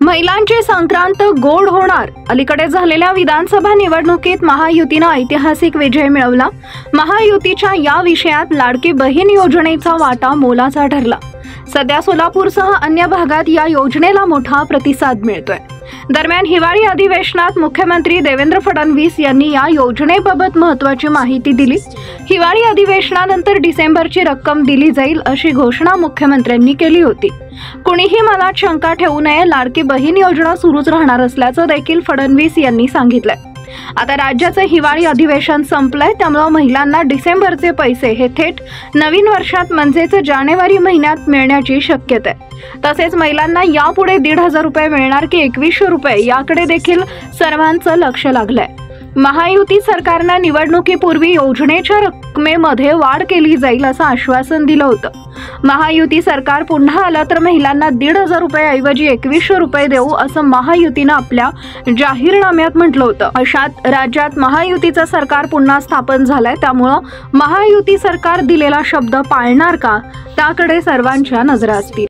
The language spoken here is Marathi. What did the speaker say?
महिलांची संक्रांत गोड होणार। अलीकडे झालेल्या विधानसभा निवडणुकीत महायुतीने ऐतिहासिक विजय मिळवला। महायुतीच्या या विषयात लाडकी बहीण योजनेचा वाटा मोलाचा ठरला। सध्या सोलापूरसह अन्य भागात या योजनेला मोठा प्रतिसाद मिळतोय। दरम्यान हिवाळी अधिवेशनात मुख्यमंत्री देवेंद्र फडणवीस यांनी या योजनेबाबत महत्त्वाची माहिती दिली। हिवाळी अधिवेशनानंतर डिसेंबरची रक्कम दिली जाईल अशी घोषणा मुख्यमंत्र्यांनी केली होती। कुणीही मनात शंका ठेवू नये, लाडकी बहीण योजना सुरूच राहणार असल्याचं देखील फडणवीस यांनी सांगितलंय। आता राज्याचं हिवाळी अधिवेशन संपलंय, त्यामुळे महिलांना डिसेंबरचे पैसे हे थेट नवीन वर्षात म्हणजेच जानेवारी महिन्यात मिळण्याची शक्यता आहे। तसेच महिलांना यापुढे 1,500 रुपये मिळणार की 2100 रुपये याकडे देखील सर्वांचं लक्ष लागलंय। महायुती सरकारनं निवडणुकीपूर्वी योजनेच्या रकमेमध्ये वाढ केली जाईल असं आश्वासन दिलं होतं। महायुती सरकार पुन्हा आलं तर महिलांना 1,500 रुपये ऐवजी 2100 रुपये देऊ असं महायुतीनं आपल्या जाहीरनाम्यात म्हटलं होतं। अशात राज्यात महायुतीचं सरकार पुन्हा स्थापन झालंय, त्यामुळं महायुती सरकार दिलेला शब्द पाळणार का त्याकडे सर्वांच्या नजरा असतील।